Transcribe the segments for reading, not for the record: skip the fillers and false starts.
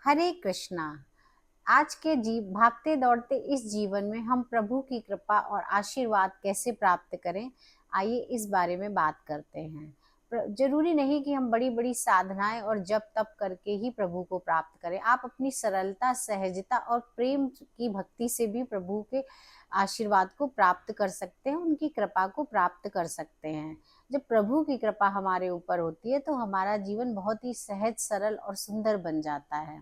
हरे कृष्णा। आज के भागते दौड़ते इस जीवन में हम प्रभु की कृपा और आशीर्वाद कैसे प्राप्त करें, आइए इस बारे में बात करते हैं। जरूरी नहीं कि हम बड़ी बड़ी साधनाएं और जप तप करके ही प्रभु को प्राप्त करें। आप अपनी सरलता, सहजता और प्रेम की भक्ति से भी प्रभु के आशीर्वाद को प्राप्त कर सकते हैं, उनकी कृपा को प्राप्त कर सकते हैं। जब प्रभु की कृपा हमारे ऊपर होती है तो हमारा जीवन बहुत ही सहज, सरल और सुंदर बन जाता है।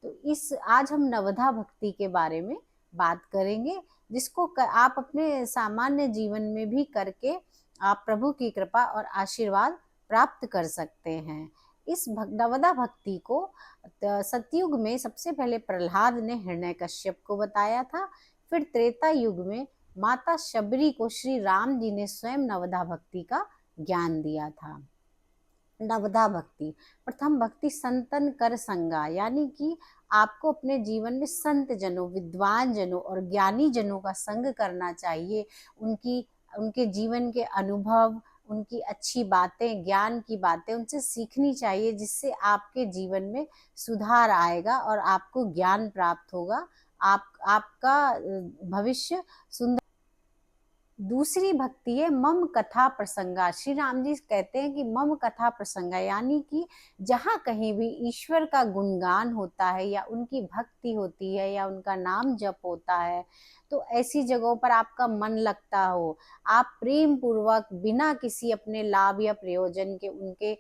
तो इस आज हम नवधा भक्ति के बारे में बात करेंगे, जिसको आप अपने सामान्य जीवन में भी करके आप प्रभु की कृपा और आशीर्वाद प्राप्त कर सकते हैं। इस नवधा भक्ति को सतयुग में सबसे पहले प्रहलाद ने हिरण्यकश्यप को बताया था। फिर त्रेता युग में माता शबरी को श्री राम जी ने स्वयं नवधा भक्ति का ज्ञान दिया था। नवधा भक्ति, प्रथम भक्ति संतन कर संगा, यानी कि आपको अपने जीवन में संत जनों, विद्वान जनों और ज्ञानी जनों का संग करना चाहिए। उनके जीवन के अनुभव, उनकी अच्छी बातें, ज्ञान की बातें उनसे सीखनी चाहिए, जिससे आपके जीवन में सुधार आएगा और आपको ज्ञान प्राप्त होगा। आपका भविष्य सुंदर। दूसरी भक्ति है मम कथा प्रसंगा। श्री राम जी कहते हैं कि मम कथा प्रसंगा, यानी कि जहाँ कहीं भी ईश्वर का गुणगान होता है या उनकी भक्ति होती है या उनका नाम जप होता है, तो ऐसी जगहों पर आपका मन लगता हो, आप प्रेम पूर्वक बिना किसी अपने लाभ या प्रयोजन के उनके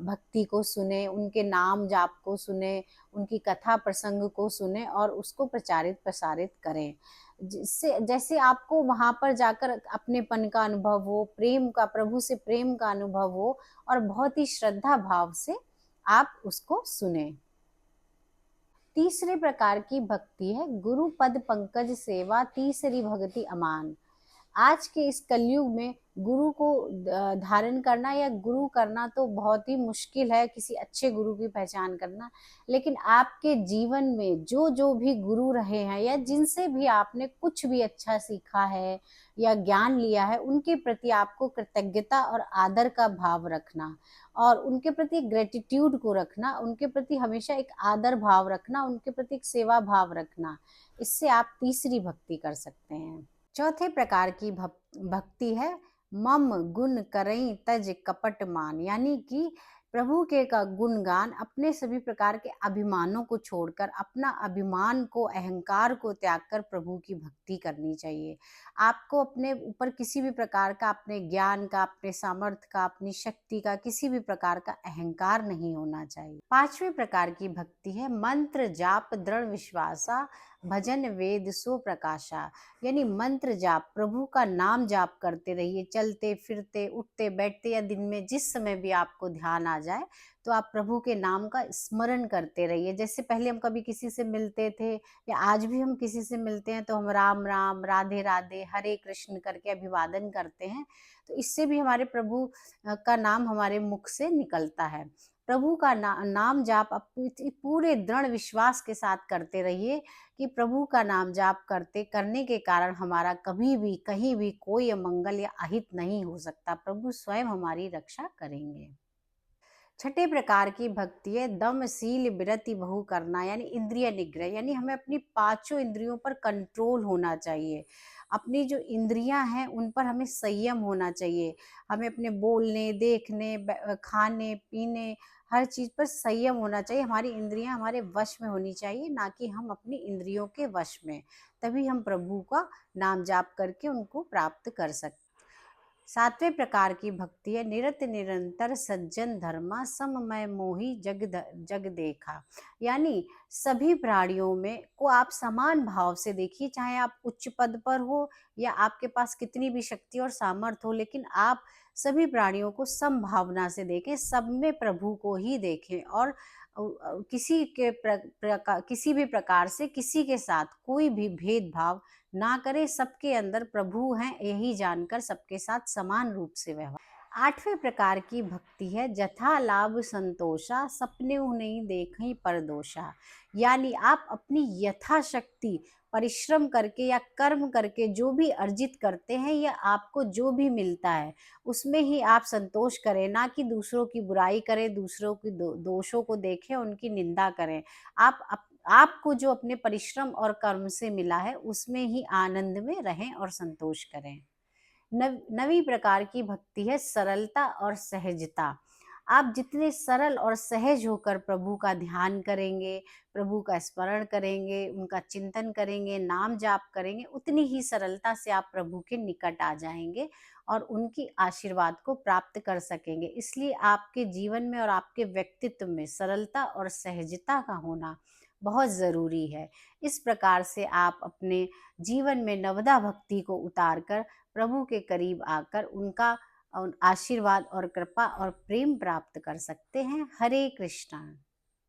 भक्ति को सुने, उनके नाम जाप को सुने, उनकी कथा प्रसंग को सुने और उसको प्रचारित प्रसारित करें, जिससे जैसे आपको वहां पर जाकर अपनेपन का अनुभव हो, प्रेम का, प्रभु से प्रेम का अनुभव हो और बहुत ही श्रद्धा भाव से आप उसको सुने। तीसरे प्रकार की भक्ति है गुरु पद पंकज सेवा, तीसरी भक्ति अमान। आज के इस कलयुग में गुरु को धारण करना या गुरु करना तो बहुत ही मुश्किल है, किसी अच्छे गुरु की पहचान करना। लेकिन आपके जीवन में जो जो भी गुरु रहे हैं या जिनसे भी आपने कुछ भी अच्छा सीखा है या ज्ञान लिया है, उनके प्रति आपको कृतज्ञता और आदर का भाव रखना और उनके प्रति ग्रेटिट्यूड को रखना, उनके प्रति हमेशा एक आदर भाव रखना, उनके प्रति एक सेवा भाव रखना। इससे आप तीसरी भक्ति कर सकते हैं। चौथे प्रकार की भक्ति है मम गुण करई तज कपट मान, यानी कि प्रभु के का गुणगान अपने सभी प्रकार के अभिमानों को छोड़कर, अपना अभिमान को, अहंकार को त्याग कर प्रभु की भक्ति करनी चाहिए। आपको अपने ऊपर किसी भी प्रकार का, अपने ज्ञान का, अपने सामर्थ्य का, अपनी शक्ति का किसी भी प्रकार का अहंकार नहीं होना चाहिए। पांचवें प्रकार की भक्ति है मंत्र जाप दृढ़ विश्वासा, भजन वेद सो प्रकाशा, यानी मंत्र जाप, प्रभु का नाम जाप करते रहिए। चलते फिरते, उठते बैठते या दिन में जिस समय भी आपको ध्यान आ जाए तो आप प्रभु के नाम का स्मरण करते रहिए। जैसे पहले हम कभी किसी से मिलते थे या आज भी हम किसी से मिलते हैं तो हम राम राम, राधे राधे, हरे कृष्ण करके अभिवादन करते हैं, तो इससे भी हमारे प्रभु का नाम हमारे मुख से निकलता है। प्रभु का नाम जाप आप पूरे दृढ़ विश्वास के साथ करते रहिए कि प्रभु का नाम जाप करने के कारण हमारा कभी भी कहीं भी कोई अमंगल या अहित नहीं हो सकता। प्रभु स्वयं हमारी रक्षा करेंगे। छठे प्रकार की भक्ति है दम शील विरति बहु करना, यानी इंद्रिय निग्रह, यानी हमें अपनी पांचों इंद्रियों पर कंट्रोल होना चाहिए। अपनी जो इंद्रियां हैं उन पर हमें संयम होना चाहिए। हमें अपने बोलने, देखने, खाने पीने, हर चीज पर संयम होना चाहिए। हमारी इंद्रियां हमारे वश में होनी चाहिए, ना कि हम अपनी इंद्रियों के वश में। तभी हम प्रभु का नाम जाप करके उनको प्राप्त कर सकते। सातवें प्रकार की भक्ति है निरत निरंतर सज्जन धर्मा, सममय मोही जग देखा, यानी सभी प्राणियों में को आप समान भाव से देखिए। चाहे आप उच्च पद पर हो या आपके पास कितनी भी शक्ति और सामर्थ्य हो, लेकिन आप सभी प्राणियों को समभावना से देखें, सब में प्रभु को ही देखें और किसी भी प्रकार से किसी के साथ कोई भी भेदभाव ना करें। सबके अंदर प्रभु हैं यही जानकर सबके साथ समान रूप से व्यवहार। आठवें प्रकार की भक्ति है जथा लाभ संतोषा, सपने नहीं देखई परदोषा। यानी आप अपनी यथाशक्ति परिश्रम करके या कर्म करके जो भी अर्जित करते हैं या आपको जो भी मिलता है उसमें ही आप संतोष करें, ना कि दूसरों की बुराई करें, दूसरों की दोषों को देखें, उनकी निंदा करें। आपको जो अपने परिश्रम और कर्म से मिला है उसमें ही आनंद में रहें और संतोष करें। नवी प्रकार की भक्ति है सरलता और सहजता। आप जितने सरल और सहज होकर प्रभु का ध्यान करेंगे, प्रभु का स्मरण करेंगे, उनका चिंतन करेंगे, नाम जाप करेंगे, उतनी ही सरलता से आप प्रभु के निकट आ जाएंगे और उनकी आशीर्वाद को प्राप्त कर सकेंगे। इसलिए आपके जीवन में और आपके व्यक्तित्व में सरलता और सहजता का होना बहुत ज़रूरी है। इस प्रकार से आप अपने जीवन में नवदा भक्ति को उतार कर प्रभु के करीब आकर उनका आशीर्वाद और कृपा और प्रेम प्राप्त कर सकते हैं। हरे कृष्णा।